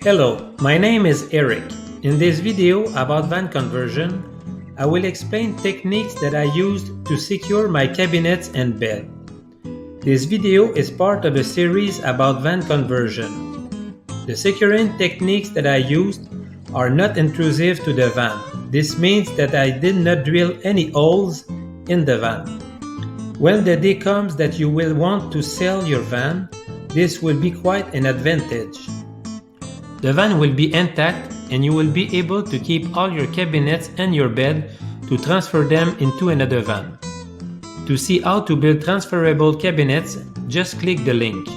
Hello, my name is Eric. In this video about van conversion, I will explain techniques that I used to secure my cabinets and bed. This video is part of a series about van conversion. The securing techniques that I used are not intrusive to the van. This means that I did not drill any holes in the van. When the day comes that you will want to sell your van, this will be quite an advantage. The van will be intact and you will be able to keep all your cabinets and your bed to transfer them into another van. To see how to build transferable cabinets, just click the link.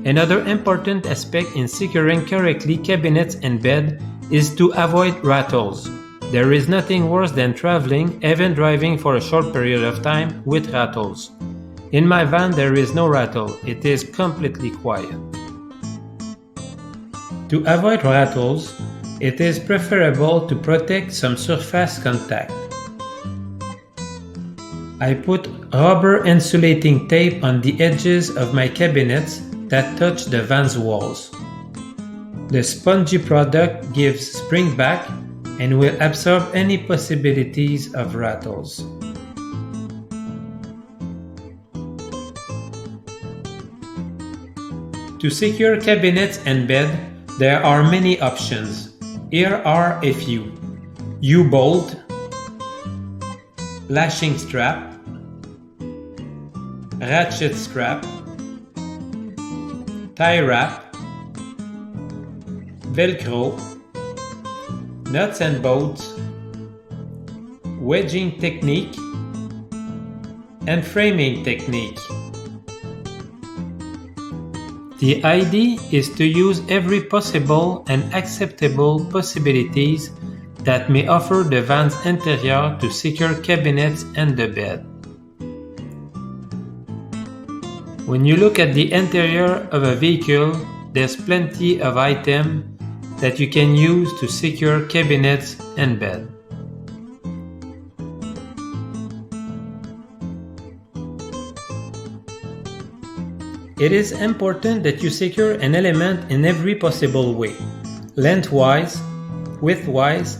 Another important aspect in securing correctly cabinets and bed is to avoid rattles. There is nothing worse than traveling, even driving for a short period of time, with rattles. In my van there is no rattle, it is completely quiet. To avoid rattles, it is preferable to protect some surface contact. I put rubber insulating tape on the edges of my cabinets that touch the van's walls. The spongy product gives spring back and will absorb any possibilities of rattles. To secure cabinets and bed, there are many options. Here are a few: U-bolt, lashing strap, ratchet strap, tie wrap, Velcro, nuts and bolts, wedging technique, and framing technique. The idea is to use every possible and acceptable possibilities that may offer the van's interior to secure cabinets and the bed. When you look at the interior of a vehicle, there's plenty of items that you can use to secure cabinets and bed. It is important that you secure an element in every possible way: lengthwise, widthwise,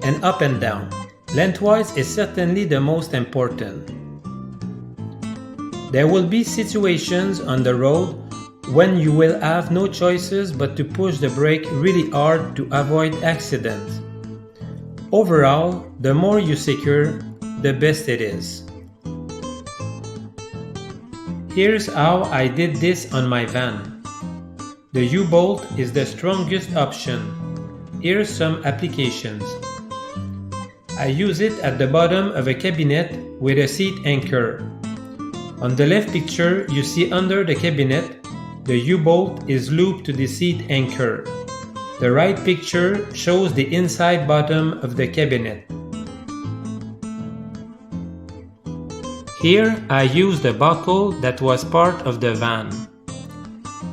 and up and down. Lengthwise is certainly the most important. There will be situations on the road when you will have no choices but to push the brake really hard to avoid accidents. Overall, the more you secure, the best it is. Here's how I did this on my van. The U-bolt is the strongest option. Here's some applications. I use it at the bottom of a cabinet with a seat anchor. On the left picture, you see under the cabinet, the U-bolt is looped to the seat anchor. The right picture shows the inside bottom of the cabinet. Here I used a buckle that was part of the van.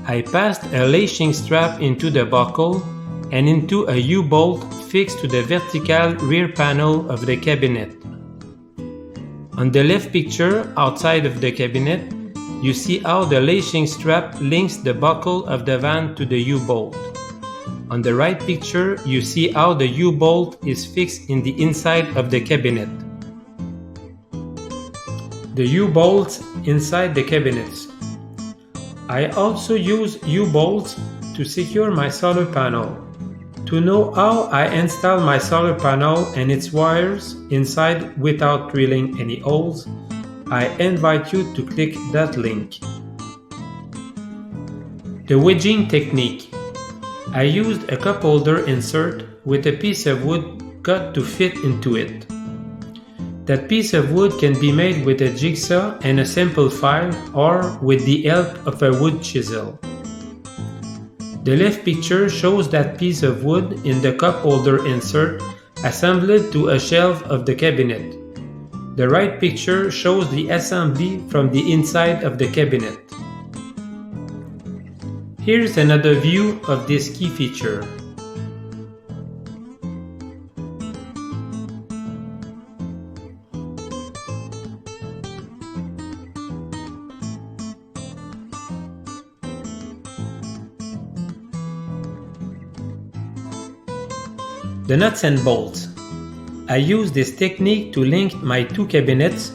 I passed a lashing strap into the buckle and into a U-bolt fixed to the vertical rear panel of the cabinet. On the left picture, outside of the cabinet, you see how the lashing strap links the buckle of the van to the U-bolt. On the right picture, you see how the U-bolt is fixed in the inside of the cabinet. The U-bolts inside the cabinets. I also use U-bolts to secure my solar panel. To know how I install my solar panel and its wires inside without drilling any holes, I invite you to click that link. The wedging technique. I used a cup holder insert with a piece of wood cut to fit into it. That piece of wood can be made with a jigsaw and a simple file or with the help of a wood chisel. The left picture shows that piece of wood in the cup holder insert assembled to a shelf of the cabinet. The right picture shows the assembly from the inside of the cabinet. Here's another view of this key feature. The nuts and bolts. I use this technique to link my two cabinets.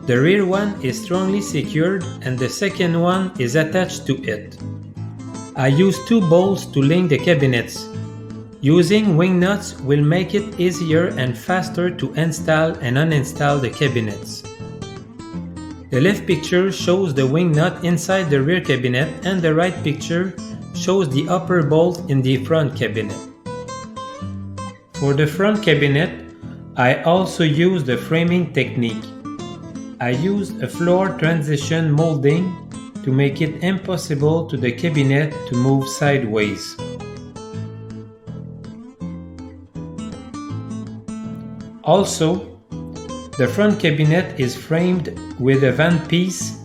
The rear one is strongly secured and the second one is attached to it. I use two bolts to link the cabinets. Using wing nuts will make it easier and faster to install and uninstall the cabinets. The left picture shows the wing nut inside the rear cabinet and the right picture shows the upper bolt in the front cabinet. For the front cabinet, I also use the framing technique. I used a floor transition molding to make it impossible to the cabinet to move sideways. Also, the front cabinet is framed with a van piece,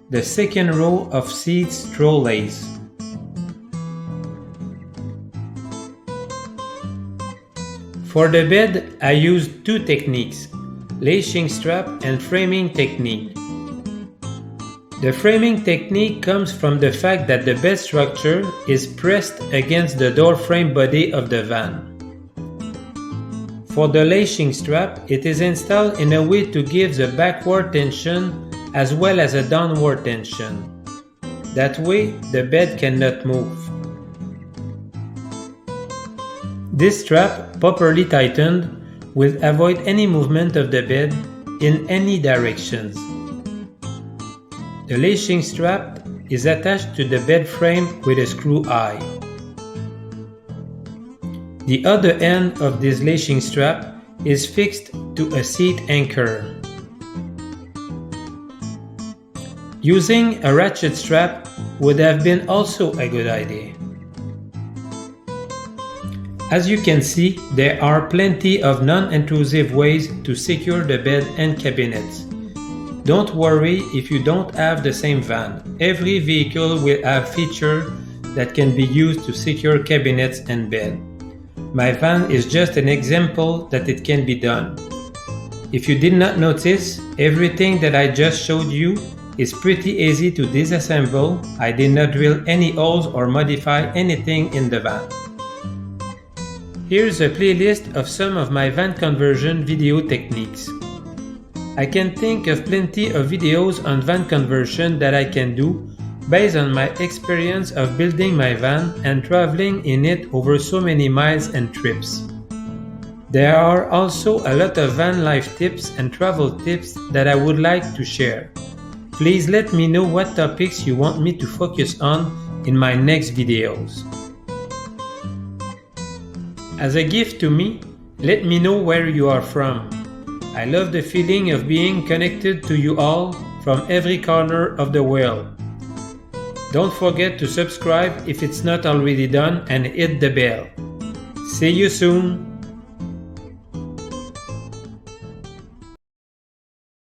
the second row of seats trolleys. For the bed, I used two techniques, lashing strap and framing technique. The framing technique comes from the fact that the bed structure is pressed against the door frame body of the van. For the lashing strap, it is installed in a way to give the backward tension as well as a downward tension. That way, the bed cannot move. This strap, properly tightened, will avoid any movement of the bed in any directions. The lashing strap is attached to the bed frame with a screw eye. The other end of this lashing strap is fixed to a seat anchor. Using a ratchet strap would have been also a good idea. As you can see, there are plenty of non-intrusive ways to secure the bed and cabinets. Don't worry if you don't have the same van. Every vehicle will have features that can be used to secure cabinets and bed. My van is just an example that it can be done. If you did not notice, everything that I just showed you is pretty easy to disassemble. I did not drill any holes or modify anything in the van. Here's a playlist of some of my van conversion video techniques. I can think of plenty of videos on van conversion that I can do based on my experience of building my van and traveling in it over so many miles and trips. There are also a lot of van life tips and travel tips that I would like to share. Please let me know what topics you want me to focus on in my next videos. As a gift to me, let me know where you are from. I love the feeling of being connected to you all from every corner of the world. Don't forget to subscribe if it's not already done and hit the bell. See you soon!